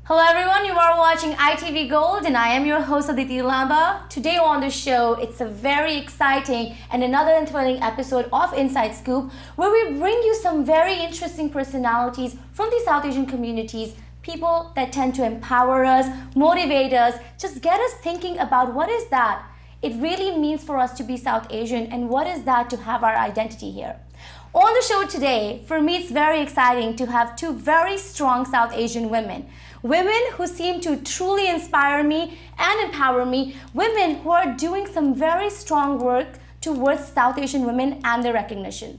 Hello everyone, you are watching ITV Gold and I am your host Aditi Lamba. Today on the show, it's a very exciting and another enthralling episode of Inside Scoop where we bring you some very interesting personalities from the South Asian communities, people that tend to empower us, motivate us, just get us thinking about what is that it really means for us to be South Asian and what is that to have our identity here. On the show today, for me it's very exciting to have two very strong South Asian women. Women who seem to truly inspire me and empower me. Women who are doing some very strong work towards South Asian women and their recognition.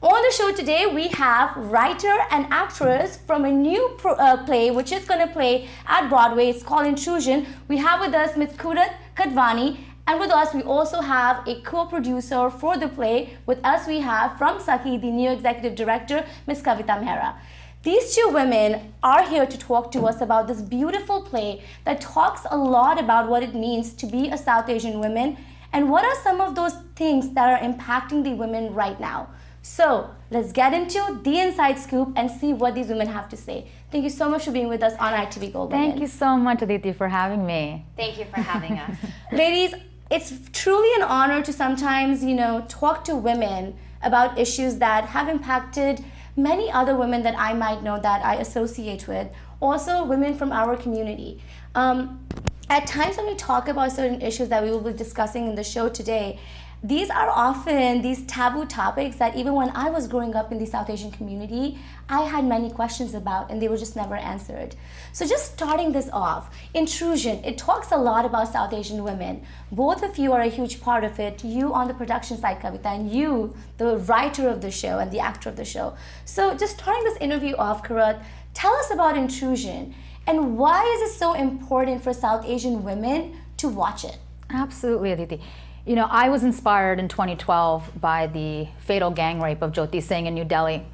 On the show today, we have writer and actress from a new play which is going to play at Broadway. It's called Intrusion. We have with us Ms. Qurrat, Kadwani. And with us, we also have a co-producer for the play. With us, we have from Sakhi, the new executive director, Ms. Kavita Mehra. These two women are here to talk to us about this beautiful play that talks a lot about what it means to be a South Asian woman and what are some of those things that are impacting the women right now. So let's get into the Inside Scoop and see what these women have to say. Thank you so much for being with us on ITV Gold. Thank you so much, Aditi, for having me. Thank you for having us. Ladies, it's truly an honor to sometimes, talk to women about issues that have impacted many other women that I might know that I associate with, also women from our community. At times when we talk about certain issues that we will be discussing in the show today, these are often these taboo topics that even when I was growing up in the South Asian community, I had many questions about and they were just never answered. So just starting this off, Intrusion, it talks a lot about South Asian women. Both of you are a huge part of it. You on the production side, Kavita, and you, the writer of the show and the actor of the show. So just starting this interview off, Qurrat, tell us about Intrusion and why is it so important for South Asian women to watch it? Absolutely, Aditi. I was inspired in 2012 by the fatal gang rape of Jyoti Singh in New Delhi.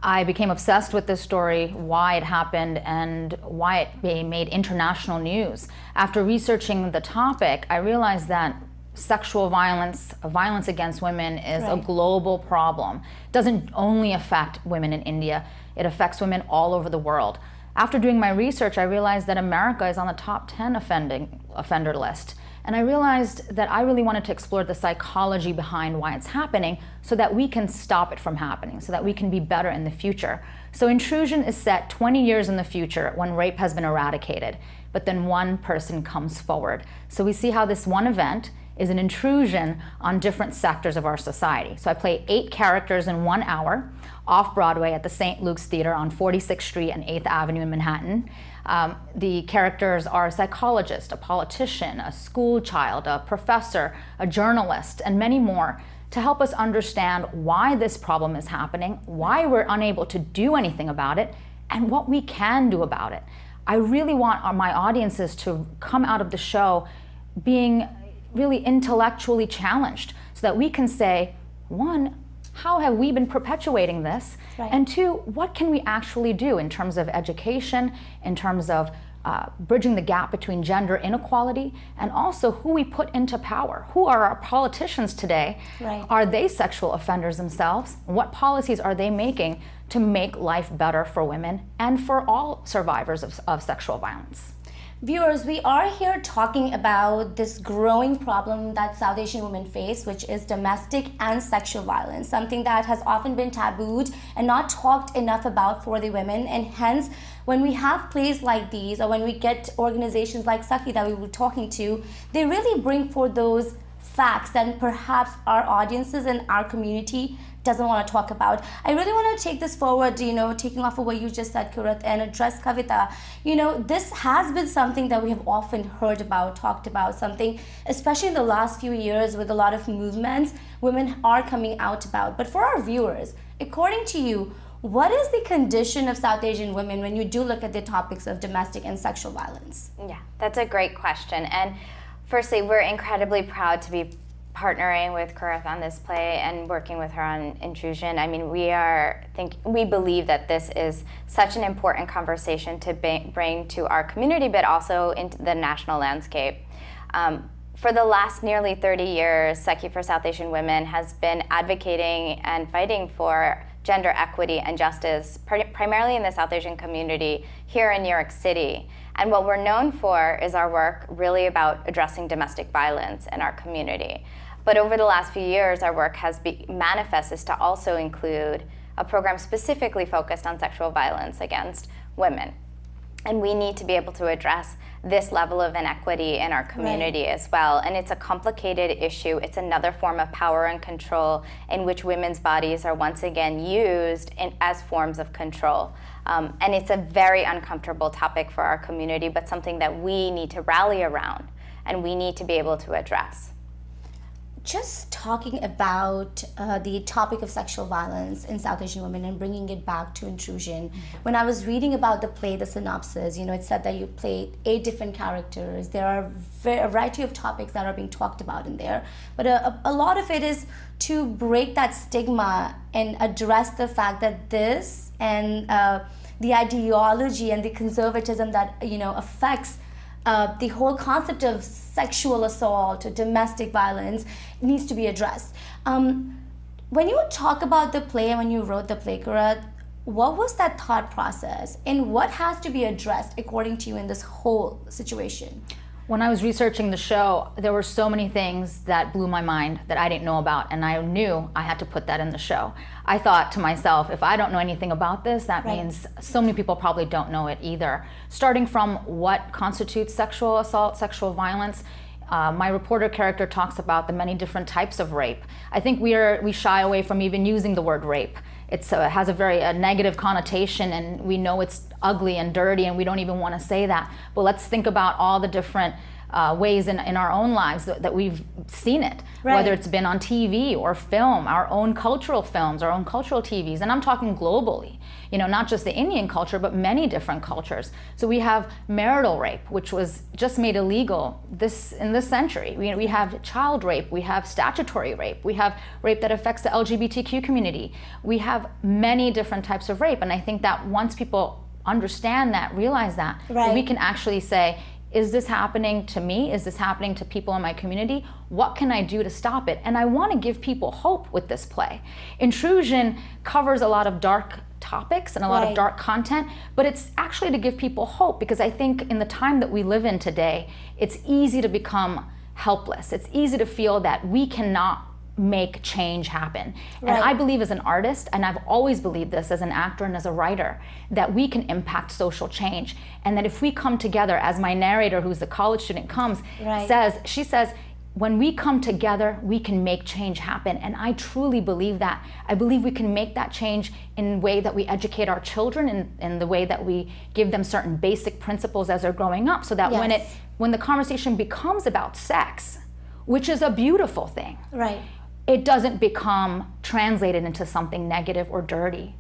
I became obsessed with this story, why it happened, and why it made international news. After researching the topic, I realized that sexual violence against women is a global problem. It doesn't only affect women in India, it affects women all over the world. After doing my research, I realized that America is on the top 10 offender list. And I realized that I really wanted to explore the psychology behind why it's happening so that we can stop it from happening, so that we can be better in the future. So Intrusion is set 20 years in the future when rape has been eradicated, but then one person comes forward. So we see how this one event is an intrusion on different sectors of our society. So I play 8 characters in 1 hour off Broadway at the St. Luke's Theater on 46th Street and 8th Avenue in Manhattan. The characters are a psychologist, a politician, a school child, a professor, a journalist, and many more to help us understand why this problem is happening, why we're unable to do anything about it, and what we can do about it. I really want my audiences to come out of the show being really intellectually challenged so that we can say, one, how have we been perpetuating this? Right. And 2, what can we actually do in terms of education, in terms of bridging the gap between gender inequality, and also who we put into power? Who are our politicians today? Right. Are they sexual offenders themselves? What policies are they making to make life better for women and for all survivors of sexual violence? Viewers, we are here talking about this growing problem that South Asian women face, which is domestic and sexual violence, something that has often been tabooed and not talked enough about for the women. And hence, when we have plays like these, or when we get organizations like Sakhi that we were talking to, they really bring forth those facts that perhaps our audiences and our community doesn't want to talk about. I really want to take this forward, taking off of what you just said, Qurrat, and address Kavita. This has been something that we have often heard about, talked about, something, especially in the last few years with a lot of movements, women are coming out about. But for our viewers, according to you, what is the condition of South Asian women when you do look at the topics of domestic and sexual violence? Yeah, that's a great question. And firstly, we're incredibly proud to be partnering with Qurrat on this play and working with her on Intrusion. I mean, we believe that this is such an important conversation to bring to our community, but also into the national landscape. For the last nearly 30 years, Sakhi for South Asian Women has been advocating and fighting for gender equity and justice, primarily in the South Asian community here in New York City. And what we're known for is our work really about addressing domestic violence in our community. But over the last few years, our work has manifested to also include a program specifically focused on sexual violence against women. And we need to be able to address this level of inequity in our community as well. And it's a complicated issue. It's another form of power and control in which women's bodies are once again used as forms of control. And it's a very uncomfortable topic for our community, but something that we need to rally around and we need to be able to address. Just talking about the topic of sexual violence in South Asian women and bringing it back to Intrusion. When I was reading about the play, the synopsis, it said that you played 8 different characters. There are a variety of topics that are being talked about in there, but a lot of it is to break that stigma and address the fact that this and the ideology and the conservatism that affects the whole concept of sexual assault or domestic violence needs to be addressed. When you talk about the play and when you wrote the play, Qurrat, what was that thought process and what has to be addressed according to you in this whole situation? When I was researching the show, there were so many things that blew my mind that I didn't know about, and I knew I had to put that in the show. I thought to myself, if I don't know anything about this, that means so many people probably don't know it either. Starting from what constitutes sexual assault, sexual violence. My reporter character talks about the many different types of rape. I think we shy away from even using the word rape. It has a very negative connotation, and we know it's ugly and dirty, and we don't even want to say that. But let's think about all the different ways in our own lives that we've seen it, whether it's been on TV or film, our own cultural films, our own cultural TVs, and I'm talking globally, not just the Indian culture, but many different cultures. So we have marital rape, which was just made illegal in this century. We have child rape, we have statutory rape, we have rape that affects the LGBTQ community. We have many different types of rape, and I think that once people understand that, realize that, we can actually say, is this happening to me? Is this happening to people in my community? What can I do to stop it? And I want to give people hope with this play. Intrusion covers a lot of dark topics and a lot of dark content, but it's actually to give people hope, because I think in the time that we live in today, it's easy to become helpless. It's easy to feel that we cannot make change happen. And I believe as an artist, and I've always believed this as an actor and as a writer, that we can impact social change. And that if we come together, as my narrator, who's a college student, she says, when we come together, we can make change happen. And I truly believe that. I believe we can make that change in the way that we educate our children, in the way that we give them certain basic principles as they're growing up, so that when the conversation becomes about sex, which is a beautiful thing, it doesn't become translated into something negative or dirty.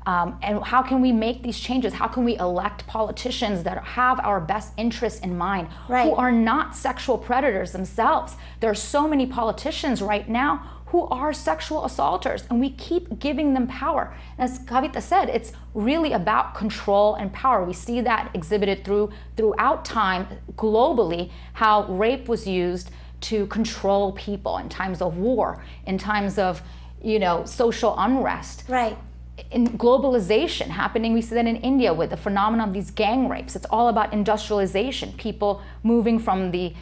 And how can we make these changes? How can we elect politicians that have our best interests in mind, who are not sexual predators themselves? There are so many politicians right now who are sexual assaulters, and we keep giving them power. As Kavita said, it's really about control and power. We see that exhibited throughout time globally, how rape was used to control people in times of war, in times of social unrest. In globalization happening, we see that in India with the phenomenon of these gang rapes. It's all about industrialization, people moving from the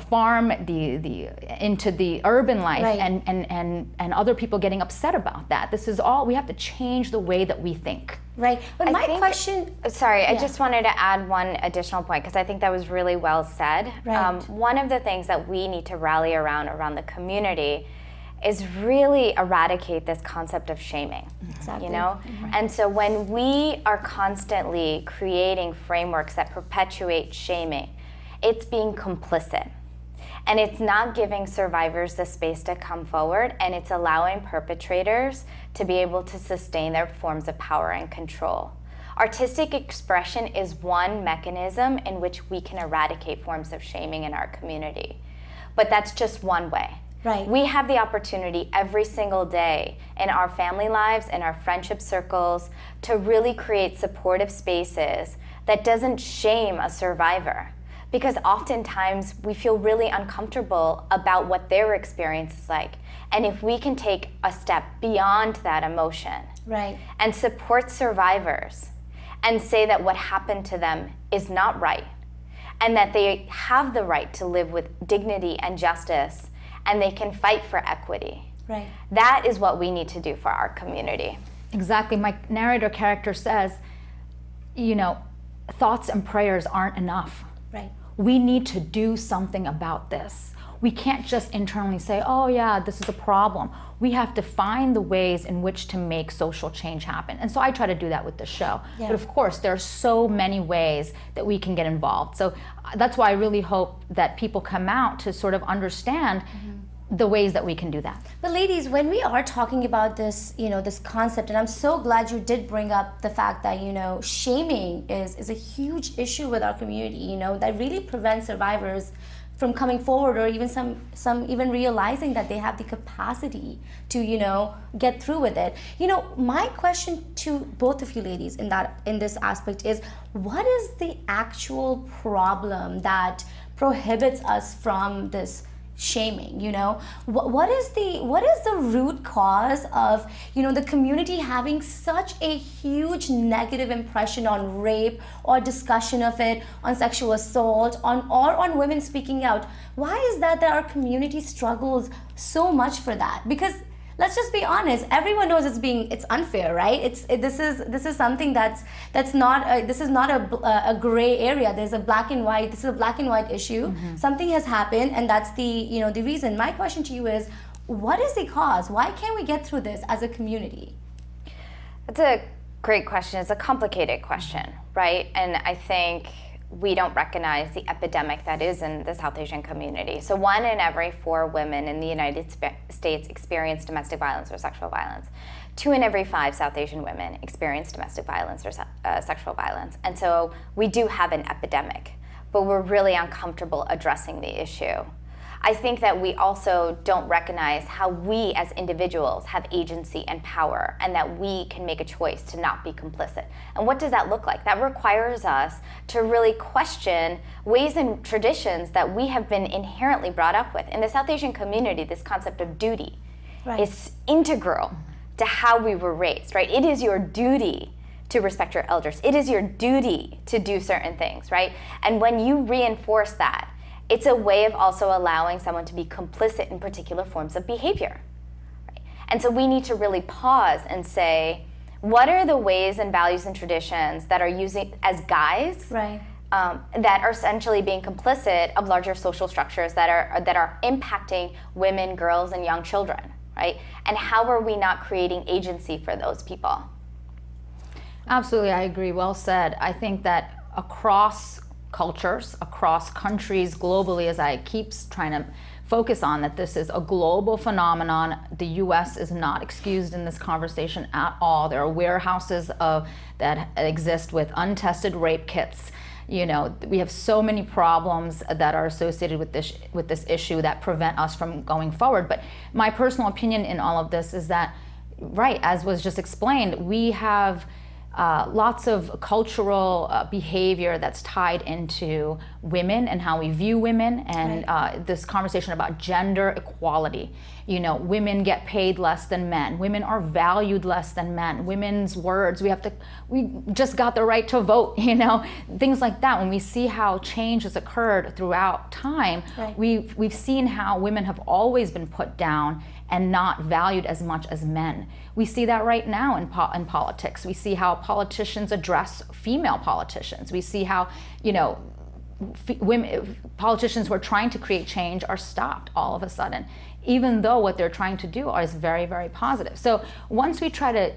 farm into the urban life, and other people getting upset about that. This is all, we have to change the way that we think. But I just wanted to add one additional point, because I think that was really well said. One of the things that we need to rally around the community is really eradicate this concept of shaming. And so when we are constantly creating frameworks that perpetuate shaming, it's being complicit. And it's not giving survivors the space to come forward, and it's allowing perpetrators to be able to sustain their forms of power and control. Artistic expression is one mechanism in which we can eradicate forms of shaming in our community. But that's just one way. We have the opportunity every single day in our family lives, in our friendship circles, to really create supportive spaces that doesn't shame a survivor, because oftentimes we feel really uncomfortable about what their experience is like. And if we can take a step beyond that emotion, right, and support survivors and say that what happened to them is not right, and that they have the right to live with dignity and justice, and they can fight for equity. right, That is what we need to do for our community. Exactly. My narrator character says, thoughts and prayers aren't enough. right. We need to do something about this. We can't just internally say, oh yeah, this is a problem. We have to find the ways in which to make social change happen. And so I try to do that with the show. Yeah. But of course, there are so many ways that we can get involved. So that's why I really hope that people come out to sort of understand the ways that we can do that. But ladies, when we are talking about this, this concept, and I'm so glad you did bring up the fact that, shaming is a huge issue with our community, that really prevents survivors from coming forward, or even some even realizing that they have the capacity to, get through with it. My question to both of you ladies in this aspect is, what is the actual problem that prohibits us from this shaming? What is the root cause of the community having such a huge negative impression on rape, or discussion of it, on sexual assault, or on women speaking out? Why is that our community struggles so much for that? Because let's just be honest, everyone knows it's unfair, right? This is something that's not a gray area. This is a black and white issue. Something has happened, and that's the the reason. My question to you is, what is the cause? Why can't we get through this as a community? That's a great question. It's a complicated question, right? And I think we don't recognize the epidemic that is in the South Asian community. So 1 in every 4 women in the United States experience domestic violence or sexual violence. 2 in every 5 South Asian women experience domestic violence or sexual violence. And so we do have an epidemic, but we're really uncomfortable addressing the issue. I think that we also don't recognize how we as individuals have agency and power, and that we can make a choice to not be complicit. And what does that look like? That requires us to really question ways and traditions that we have been inherently brought up with. In the South Asian community, this concept of duty is integral to how we were raised, right? It is your duty to respect your elders. It is your duty to do certain things, right? And when you reinforce that, it's a way of also allowing someone to be complicit in particular forms of behavior. Right? And so we need to really pause and say, what are the ways and values and traditions that are using as guides, right, that are essentially being complicit of larger social structures that are impacting women, girls, and young children, right? And how are we not creating agency for those people? Absolutely, I agree. Well said. I think that across cultures, across countries, globally, as I keep trying to focus on, that this is a global phenomenon. The US is not excused in this conversation at all. There are warehouses that exist with untested rape kits. We have so many problems that are associated with this issue that prevent us from going forward. But my personal opinion in all of this is that, right, as was just explained, we have lots of cultural behavior that's tied into women and how we view women, and this conversation about gender equality. Women get paid less than men. Women are valued less than men. Women's words, we just got the right to vote, things like that. When we see how change has occurred throughout time, we've seen how women have always been put down and not valued as much as men. We see that right now in politics. We see how politicians address female politicians. We see how, politicians who are trying to create change are stopped all of a sudden, even though what they're trying to do is very, very positive. So once we try to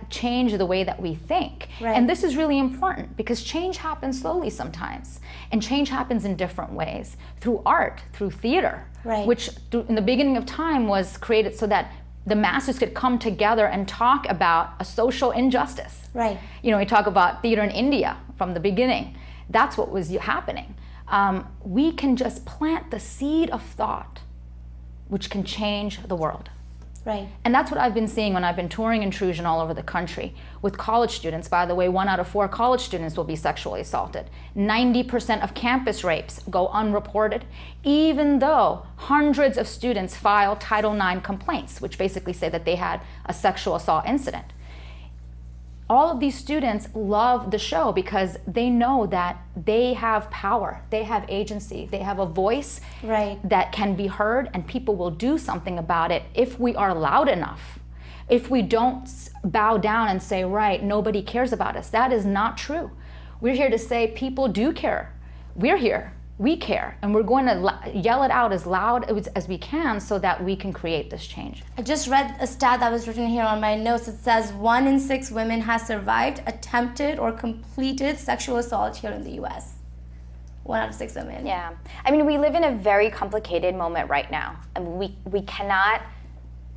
change the way that we think, and this is really important because change happens slowly sometimes, and change happens in different ways, through art, through theater, which in the beginning of time was created so that the masses could come together and talk about a social injustice. We talk about theater in India from the beginning. That's what was happening. We can just plant the seed of thought, which can change the world. Right. And that's what I've been seeing when I've been touring Intrusion all over the country with college students. By the way, 1 out of 4 college students will be sexually assaulted. 90% of campus rapes go unreported, even though hundreds of students file Title IX complaints, which basically say that they had a sexual assault incident. All of these students love the show because they know that they have power, they have agency, they have a voice Right. that can be heard, and people will do something about it if we are loud enough. If we don't bow down and say, right, nobody cares about us. That is not true. We're here to say people do care. We're here. We care, and we're going to yell it out as loud as we can so that we can create this change. I just read a stat that was written here on my notes. It says 1 in 6 women has survived, attempted, or completed sexual assault here in the U.S. 1 out of 6 women. Yeah. I mean, we live in a very complicated moment right now. I mean, we cannot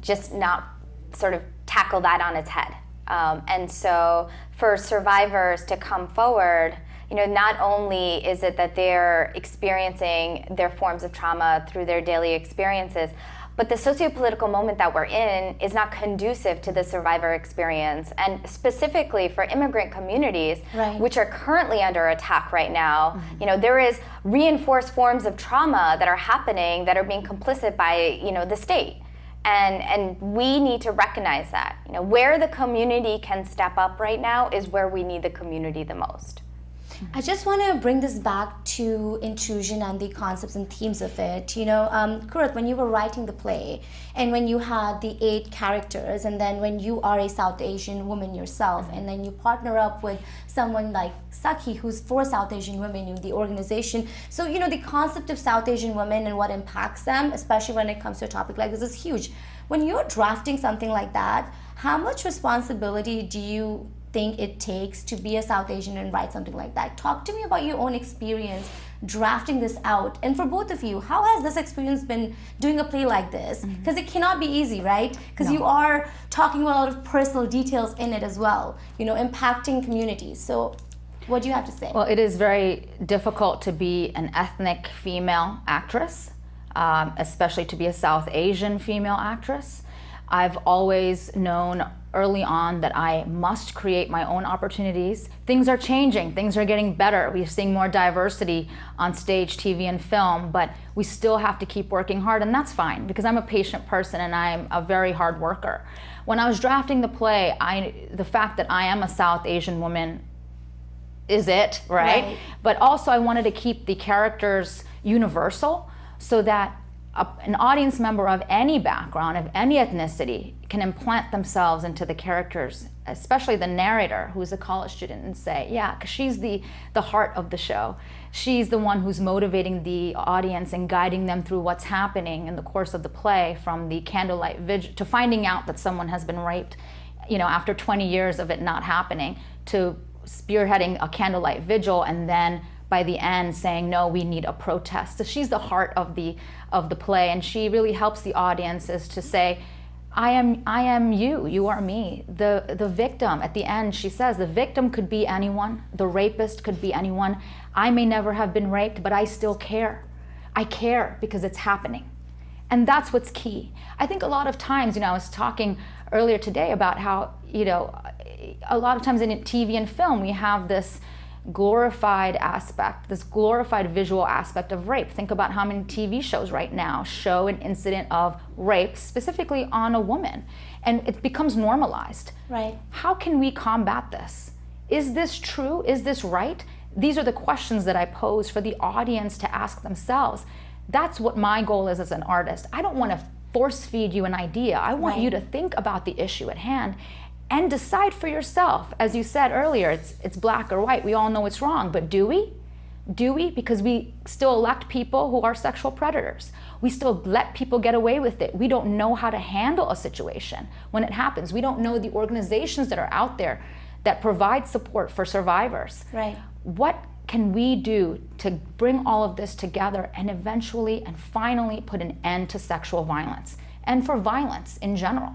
just not sort of tackle that on its head. And so for survivors to come forward, you know, not only is it that they're experiencing their forms of trauma through their daily experiences, but the socio-political moment that we're in is not conducive to the survivor experience. And specifically for immigrant communities, Right. which are currently under attack right now, you know, there is reinforced forms of trauma that are happening that are being complicit by, you know, the state. And we need to recognize that. You know, where the community can step up right now is where we need the community the most. I just want to bring this back to Intrusion and the concepts and themes of it. You know, Qurrat, when you were writing the play and when you had the 8 characters, and then when you are a South Asian woman yourself, and then you partner up with someone like Saki, who's for South Asian women in the organization. So, you know, the concept of South Asian women and what impacts them, especially when it comes to a topic like this, is huge. When you're drafting something like that, how much responsibility do you think it takes to be a South Asian and write something like that? Talk to me about your own experience drafting this out. And for both of you, how has this experience been doing a play like this? Because it cannot be easy, right? Because you are talking about a lot of personal details in it as well, you know, impacting communities. So what do you have to say? Well, it is very difficult to be an ethnic female actress, especially to be a South Asian female actress. I've always known early on that I must create my own opportunities. Things are changing, things are getting better. We're seeing more diversity on stage, TV, and film, but we still have to keep working hard, and that's fine because I'm a patient person and I'm a very hard worker. When I was drafting the play, the fact that I am a South Asian woman is it, right? But also I wanted to keep the characters universal so that an audience member of any background, of any ethnicity, can implant themselves into the characters, especially the narrator, who's a college student, and say, yeah, because she's the heart of the show. She's the one who's motivating the audience and guiding them through what's happening in the course of the play, from the candlelight vigil to finding out that someone has been raped, you know, after 20 years of it not happening, to spearheading a candlelight vigil, and then by the end saying, no, we need a protest. So she's the heart of the play, and she really helps the audiences to say, I am you, you are me. The victim, at the end she says, the victim could be anyone, the rapist could be anyone. I may never have been raped, but I still care. I care because it's happening. And that's what's key. I think a lot of times, you know, I was talking earlier today about how, you know, a lot of times in TV and film we have this glorified aspect, this glorified visual aspect of rape. Think about how many TV shows right now show an incident of rape specifically on a woman, and it becomes normalized. Right. How can we combat this? Is this true? Is this right? These are the questions that I pose for the audience to ask themselves. That's what my goal is as an artist. I don't want to force feed you an idea. I want you to think about the issue at hand and decide for yourself. As you said earlier, it's black or white. We all know it's wrong, but do we? Do we? Because we still elect people who are sexual predators. We still let people get away with it. We don't know how to handle a situation when it happens. We don't know the organizations that are out there that provide support for survivors. Right. What can we do to bring all of this together and eventually and finally put an end to sexual violence and for violence in general?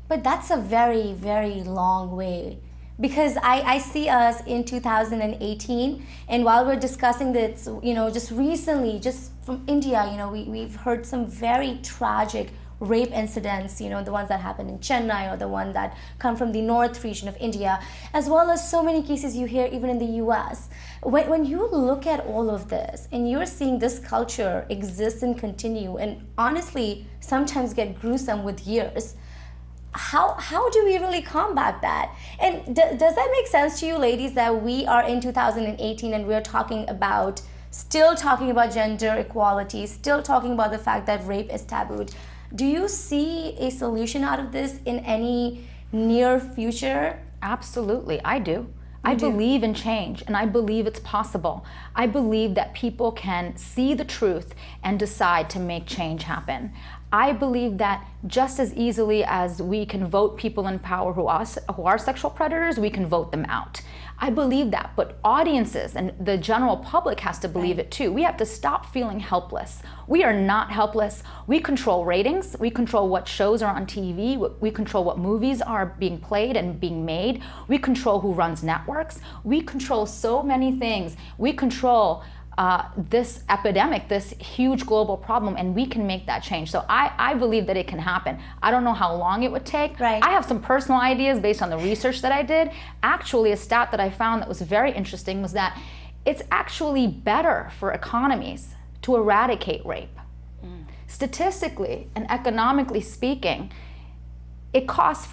But that's a very, very long way, because I see us in 2018, and while we're discussing this, you know, just recently, just from India, you know, we've heard some very tragic rape incidents, the ones that happen in Chennai or the one that come from the north region of India, as well as so many cases you hear even in the US. When you look at all of this and you're seeing this culture exist and continue and honestly sometimes get gruesome with years, how do we really combat that? And does that make sense to you, ladies, that we are in 2018 and we're still talking about gender equality, still talking about the fact that rape is tabooed? Do you see a solution out of this in any near future? Absolutely, I do. I believe in change, and I believe it's possible. I believe that people can see the truth and decide to make change happen. I believe that just as easily as we can vote people in power who are sexual predators, we can vote them out. I believe that, but audiences and the general public has to believe it too. We have to stop feeling helpless. We are not helpless. We control ratings. We control what shows are on TV. We control what movies are being played and being made. We control who runs networks. We control so many things. We control this epidemic, this huge global problem, and we can make that change. So I believe that it can happen. I don't know how long it would take. Right. I have some personal ideas based on the research that I did. Actually, a stat that I found that was very interesting was that it's actually better for economies to eradicate rape. Statistically and economically speaking, it costs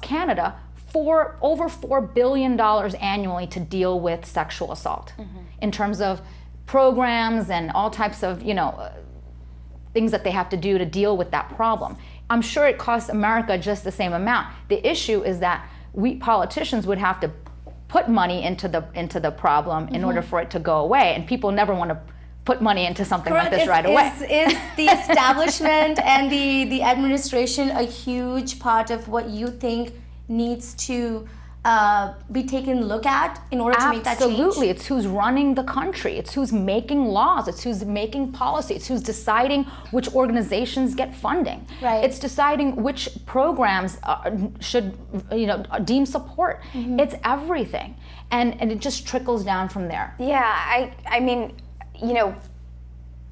Canada over $4 billion annually to deal with sexual assault in terms of programs and all types of things that they have to do to deal with that problem. I'm sure it costs America just the same amount. The issue is that we politicians would have to put money into the problem in order for it to go away, and people never want to put money into something like this right away. Is the establishment and the administration a huge part of what you think needs to be taken a look at in order to make that change? Absolutely. It's who's running the country. It's who's making laws. It's who's making policy. It's who's deciding which organizations get funding. Right. It's deciding which programs should deem support. It's everything. And it just trickles down from there. Yeah, I mean,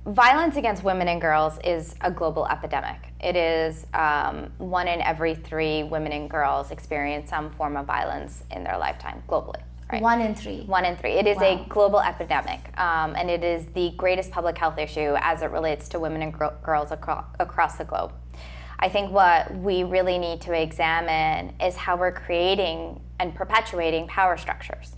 violence against women and girls is a global epidemic. It is 1 in every 3 women and girls experience some form of violence in their lifetime globally. Right? 1 in 3. 1 in 3. It is a global epidemic, and it is the greatest public health issue as it relates to women and girls across the globe. I think what we really need to examine is how we're creating and perpetuating power structures.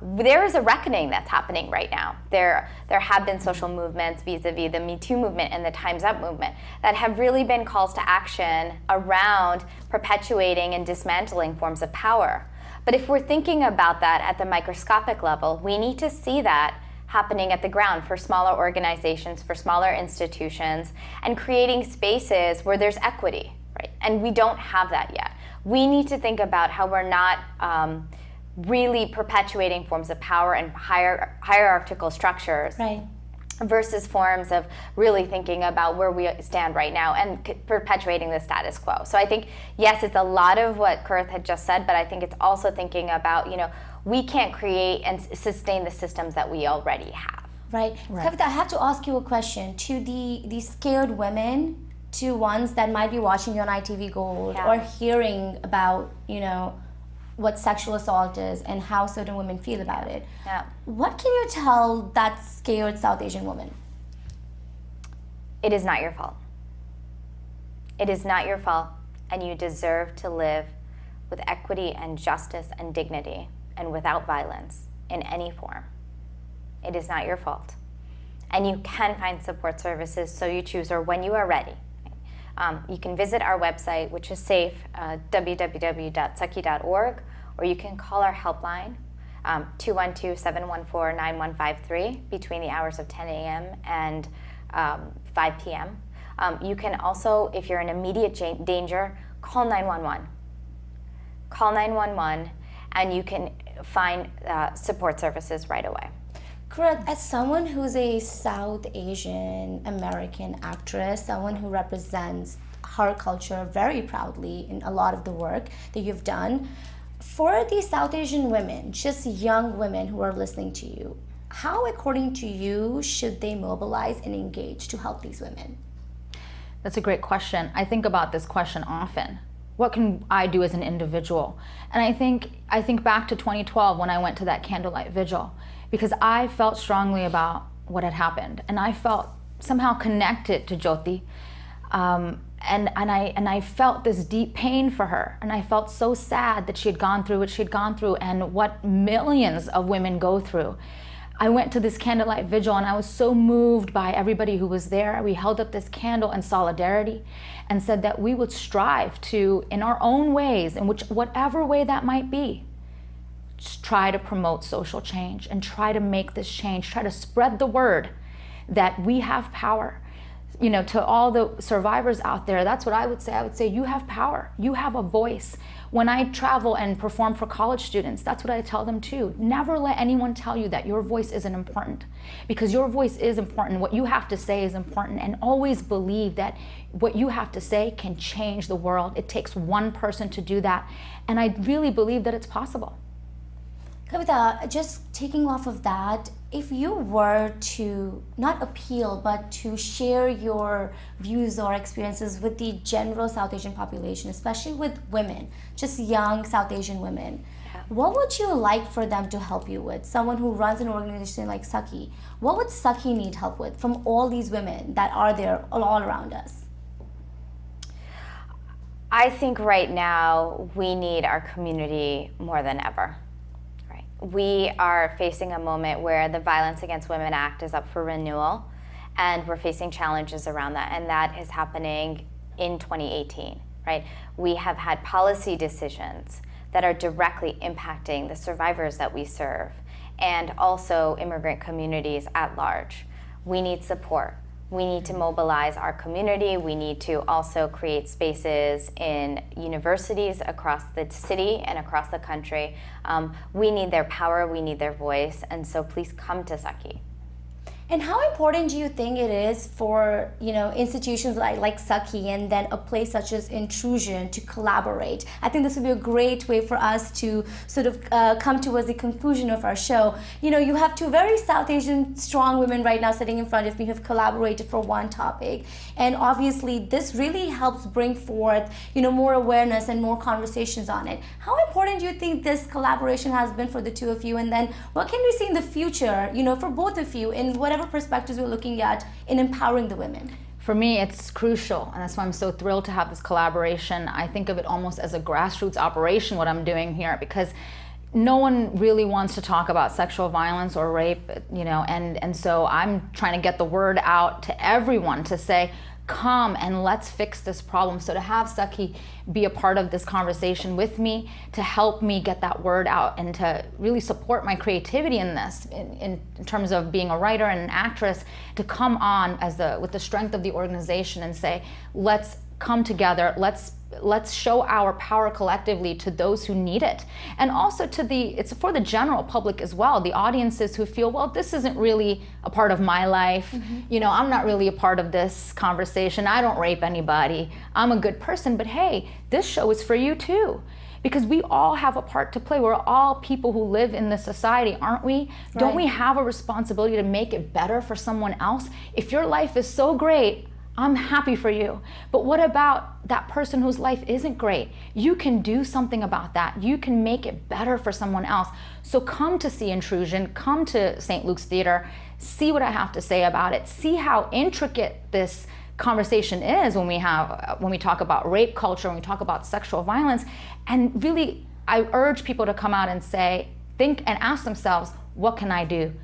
There is a reckoning that's happening right now. There have been social movements vis-a-vis the Me Too movement and the Time's Up movement that have really been calls to action around perpetuating and dismantling forms of power. But if we're thinking about that at the microscopic level, we need to see that happening at the ground for smaller organizations, for smaller institutions, and creating spaces where there's equity, right? And we don't have that yet. We need to think about how we're not really perpetuating forms of power and hierarchical structures, right, versus forms of really thinking about where we stand right now and perpetuating the status quo. So I think, yes, it's a lot of what Qurrat had just said, but I think it's also thinking about, we can't create and sustain the systems that we already have. Right. Kavita, I have to ask you a question. To the scared women, to ones that might be watching you on ITV Gold or hearing about, what sexual assault is and how certain women feel about it. Yeah. What can you tell that scared South Asian woman? It is not your fault. It is not your fault, and you deserve to live with equity and justice and dignity and without violence in any form. It is not your fault. And you can find support services so you choose or when you are ready. You can visit our website, which is safe, www.saki.org, or you can call our helpline, 212-714-9153, between the hours of 10 a.m. and 5 p.m. You can also, if you're in immediate danger, call 911. Call 911, and you can find support services right away. Qurrat, as someone who's a South Asian American actress, someone who represents her culture very proudly in a lot of the work that you've done, for these South Asian women, just young women who are listening to you, how, according to you, should they mobilize and engage to help these women? That's a great question. I think about this question often. What can I do as an individual? And I think back to 2012 when I went to that candlelight vigil, because I felt strongly about what had happened, and I felt somehow connected to Jyoti. And I felt this deep pain for her, and I felt so sad that she had gone through what she had gone through and what millions of women go through. I went to this candlelight vigil and I was so moved by everybody who was there. We held up this candle in solidarity and said that we would strive to, in our own ways, in whatever way that might be, just try to promote social change and try to make this change, try to spread the word that we have power. You know, to all the survivors out there, that's what I would say. I would say you have power, you have a voice. When I travel and perform for college students, that's what I tell them too. Never let anyone tell you that your voice isn't important, because your voice is important. What you have to say is important, and always believe that what you have to say can change the world. It takes one person to do that, and I really believe that it's possible. Kavita, just taking off of that, if you were to not appeal but to share your views or experiences with the general South Asian population, especially with women, just young South Asian women, what would you like for them to help you with? Someone who runs an organization like Sakhi, what would Sakhi need help with from all these women that are there all around us? I think right now we need our community more than ever. We are facing a moment where the Violence Against Women Act is up for renewal, and we're facing challenges around that, and that is happening in 2018, right? We have had policy decisions that are directly impacting the survivors that we serve, and also immigrant communities at large. We need support. We need to mobilize our community. We need to also create spaces in universities across the city and across the country. We need their power, we need their voice, and so please come to Sakhi. And how important do you think it is for, you know, institutions like Sakhi and then a place such as Intrusion to collaborate? I think this would be a great way for us to sort of come towards the conclusion of our show. You know, you have two very South Asian strong women right now sitting in front of me who have collaborated for one topic. And obviously this really helps bring forth, you know, more awareness and more conversations on it. How important do you think this collaboration has been for the two of you? And then what can we see in the future, you know, for both of you in whatever perspectives we're looking at in empowering the women? For me, it's crucial, and that's why I'm so thrilled to have this collaboration. I think of it almost as a grassroots operation, what I'm doing here, because no one really wants to talk about sexual violence or rape, you know, and so I'm trying to get the word out to everyone to say, come and let's fix this problem. So to have Sakhi be a part of this conversation with me, to help me get that word out and to really support my creativity in this, in terms of being a writer and an actress, to come on as with the strength of the organization and say, let's come together, let's show our power collectively to those who need it. And also it's for the general public as well, the audiences who feel, well, this isn't really a part of my life. You know, I'm not really a part of this conversation. I don't rape anybody. I'm a good person, but hey, this show is for you too. Because we all have a part to play. We're all people who live in this society, aren't we? Right. Don't we have a responsibility to make it better for someone else? If your life is so great, I'm happy for you. But what about that person whose life isn't great? You can do something about that. You can make it better for someone else. So come to see Intrusion, come to St. Luke's Theater, see what I have to say about it, see how intricate this conversation is when we talk about rape culture, when we talk about sexual violence. And really, I urge people to come out and think and ask themselves, what can I do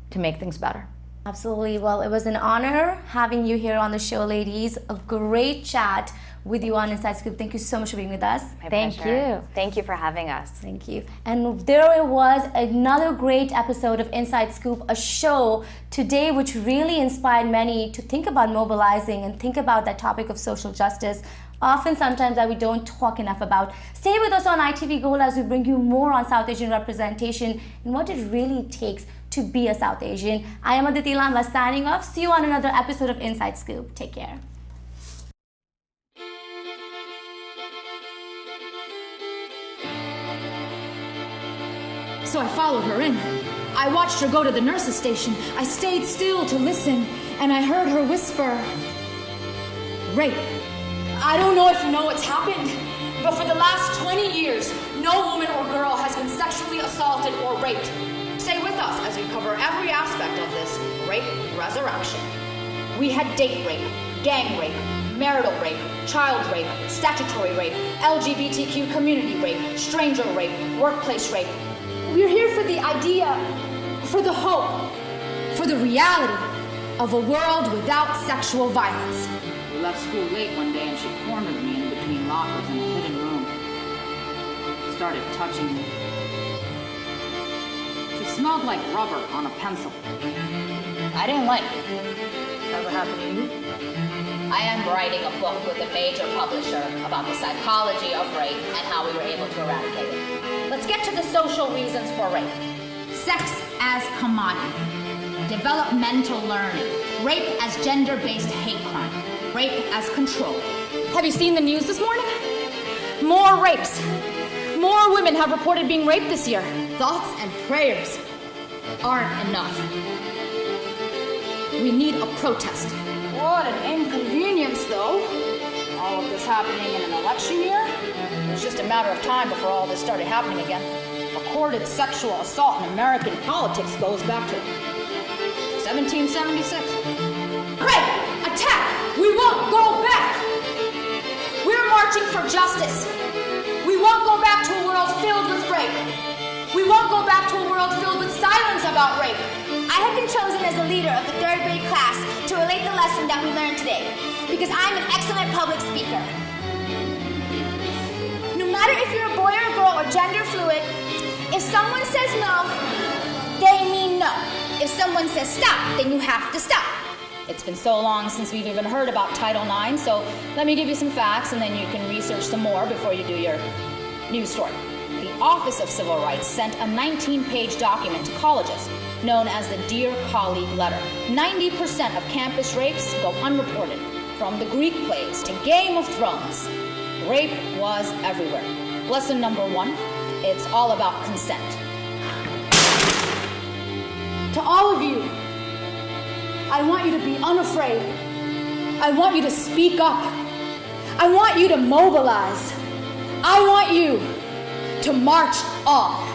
to make things better? Absolutely. Well, it was an honor having you here on the show, ladies. A great chat with you on Inside Scoop. Thank you so much for being with us. Thank you. Thank you for having us. Thank you. And there it was, another great episode of Inside Scoop, a show today which really inspired many to think about mobilizing and think about that topic of social justice. Often, sometimes that we don't talk enough about. Stay with us on ITV Gold as we bring you more on South Asian representation and what it really takes to be a South Asian. I am Aditi Lamba signing off. See you on another episode of Inside Scoop. Take care. So I followed her in. I watched her go to the nurse's station. I stayed still to listen, and I heard her whisper, rape. I don't know if you know what's happened, but for the last 20 years, no woman or girl has been sexually assaulted or raped. Stay with us as we cover every aspect of this rape resurrection. We had date rape, gang rape, marital rape, child rape, statutory rape, LGBTQ community rape, stranger rape, workplace rape. We're here for the idea, for the hope, for the reality of a world without sexual violence. We left school late one day and she cornered me in between lockers in a hidden room. Started touching me. She smelled like rubber on a pencil. I didn't like it. Ever happened to you? I am writing a book with a major publisher about the psychology of rape and how we were able to eradicate it. Let's get to the social reasons for rape. Sex as commodity, developmental learning, rape as gender-based hate crime, rape as control. Have you seen the news this morning? More rapes. More women have reported being raped this year. Thoughts and prayers aren't enough. We need a protest. What an inconvenience, though. All of this happening in an election year? It was just a matter of time before all this started happening again. Recorded sexual assault in American politics goes back to 1776. Rape! Attack! We won't go back! We're marching for justice. We won't go back to a world filled with rape. We won't go back to a world filled with silence about rape. I have been chosen as the leader of the 3rd grade class to relate the lesson that we learned today, because I'm an excellent public speaker. No matter if you're a boy or a girl or gender fluid, if someone says no, they mean no. If someone says stop, then you have to stop. It's been so long since we've even heard about Title IX, so let me give you some facts and then you can research some more before you do your news story. The Office of Civil Rights sent a 19-page document to colleges known as the Dear Colleague Letter. 90% of campus rapes go unreported. From the Greek plays to Game of Thrones, rape was everywhere. Lesson number 1, it's all about consent. To all of you, I want you to be unafraid. I want you to speak up. I want you to mobilize. I want you to march on.